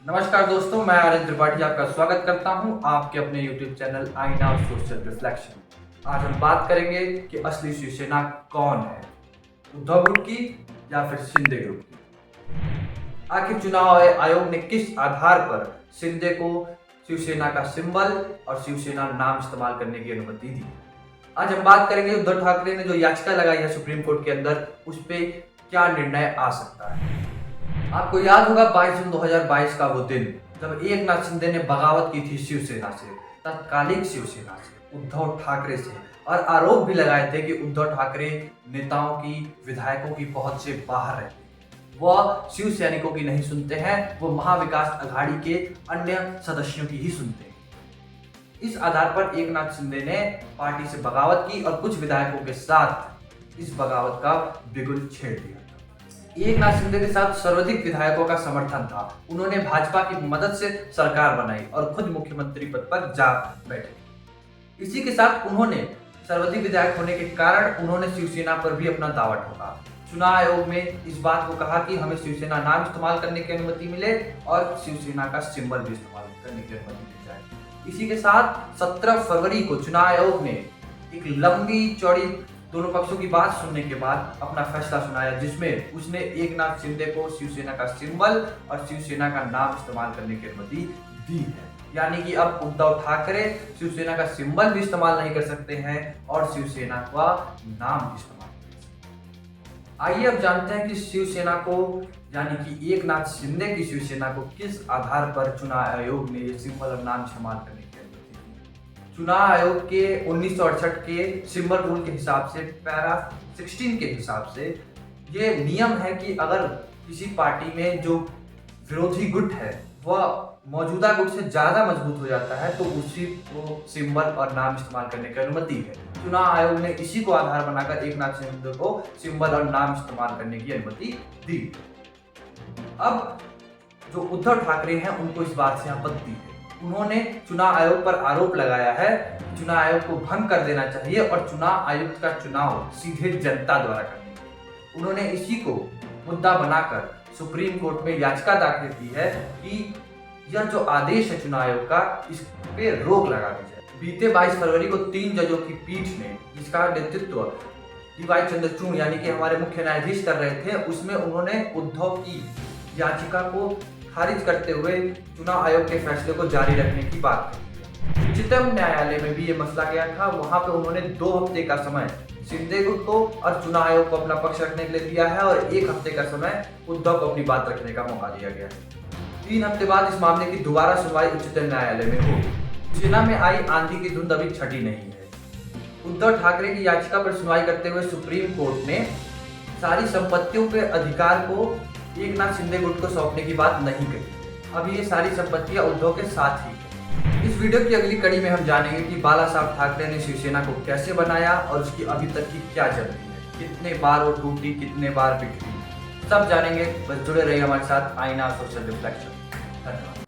नमस्कार दोस्तों, मैं आर्यन त्रिपाठी आपका स्वागत करता हूं आपके अपने YouTube चैनल आईना सोशल रिफ्लेक्शन। आज हम बात करेंगे कि असली शिवसेना कौन है, उद्धव ग्रुप की या फिर शिंदे ग्रुप की। आखिर चुनाव आयोग ने किस आधार पर शिंदे को शिवसेना का सिंबल और शिवसेना नाम इस्तेमाल करने की अनुमति दी। आज हम बात करेंगे उद्धव ठाकरे ने जो याचिका लगाई है सुप्रीम कोर्ट के अंदर, उस पर क्या निर्णय आ सकता है। आपको याद होगा 22 जून 2022 का वो दिन जब एकनाथ शिंदे ने बगावत की थी शिवसेना से, तत्कालीन शिवसेना से, उद्धव ठाकरे से, और आरोप भी लगाए थे कि उद्धव ठाकरे नेताओं की, विधायकों की पहुंच से बाहर रहते हैं, वह शिव सैनिकों की नहीं सुनते हैं, वो महाविकास अघाड़ी के अन्य सदस्यों की ही सुनते हैं। इस आधार पर एकनाथ शिंदे ने पार्टी से बगावत की और कुछ विधायकों के साथ इस बगावत का बिगुल छेड़ दिया। एकनाथ शिंदे के साथ सर्वाधिक विधायकों का समर्थन था। उन्होंने भाजपा की मदद से सरकार बनाई और खुद मुख्यमंत्री पद पर जा बैठे। इसी के साथ उन्होंने सर्वाधिक विधायक होने के कारण उन्होंने शिवसेना पर भी अपना दावा ठोका। चुनाव आयोग में इस बात को कहा कि हमें शिवसेना नाम इस्तेमाल करने की अनुमति मिले और शिवसेना का सिंबल भी इस्तेमाल करने की अनुमति मिल जाए। इसी के साथ 17 फरवरी को चुनाव आयोग ने एक लंबी चौड़ी दोनों पक्षों की बात सुनने के बाद अपना फैसला सुनाया, जिसमें उसने एकनाथ शिंदे को शिवसेना का सिंबल और शिवसेना का नाम इस्तेमाल करने की अनुमति दी है। यानी कि अब उद्धव ठाकरे शिवसेना का सिंबल भी इस्तेमाल नहीं कर सकते हैं और शिवसेना का नाम भी इस्तेमाल नहीं कर सकते। आइए अब जानते हैं कि शिवसेना को, यानी कि एकनाथ शिंदे की शिवसेना को किस आधार पर चुनाव आयोग ने ये सिंबल और नाम इस्तेमाल करने की अनुमति दी। चुनाव आयोग के 1968 के सिंबल रूल के हिसाब से, पैरा 16 के हिसाब से ये नियम है कि अगर किसी पार्टी में जो विरोधी गुट है वह मौजूदा गुट से ज्यादा मजबूत हो जाता है तो उसी को सिंबल और नाम इस्तेमाल करने की अनुमति है। चुनाव आयोग ने इसी को आधार बनाकर एकनाथ शिंदे को सिंबल और नाम इस्तेमाल करने की अनुमति दी। अब जो उद्धव ठाकरे हैं उनको इस बात से आपत्ति है। उन्होंने चुनाव आयोग पर आरोप लगाया है कि चुनाव आयोग को भंग कर देना चाहिए और चुनाव आयुक्त का चुनाव सीधे जनता द्वारा करना चाहिए। उन्होंने इसी को मुद्दा बनाकर सुप्रीम कोर्ट में याचिका दाखिल की है कि यह जो आदेश है चुनाव आयोग का, इस पे रोक लगा दी जाए। बीते 22 फरवरी को 3 जजों की पीठ ने, जिसका नेतृत्व डीवाई चंद्रचूड़ यानी कि हमारे मुख्य न्यायाधीश कर रहे थे, उसमें उन्होंने उद्धव की याचिका को खारिज करते हुए चुनाव आयोग के फैसले को जारी रखने की बात की। उच्चतम न्यायालय में भी ये मसला गया था। वहां पे उन्होंने 2 हफ्ते का समय शिंदे गुट को और चुनाव आयोग को अपना पक्ष रखने के लिए दिया है और 1 हफ्ते का समय उद्धव को अपनी बात रखने का मौका दिया गया है। 3 हफ्ते बाद इस मामले की दोबारा सुनवाई उच्चतम न्यायालय में होगी। शिवसेना में आई आंधी की धुंध अभी छटी नहीं है। उद्धव ठाकरे की याचिका पर सुनवाई करते हुए सुप्रीम कोर्ट ने सारी संपत्तियों के अधिकार को एकनाथ शिंदे गुट को सौंपने की बात नहीं कही। अब ये सारी संपत्तियां उद्धव के साथ ही है। इस वीडियो की अगली कड़ी में हम जानेंगे कि बाला साहब ठाकरे ने शिवसेना को कैसे बनाया और उसकी अभी तक की क्या जर्नी है, कितने बार वो टूटी, कितने बार बिखरी, सब जानेंगे। बस जुड़े रहिए हमारे साथ आईना सोशल रिफ्लेक्शन। धन्यवाद।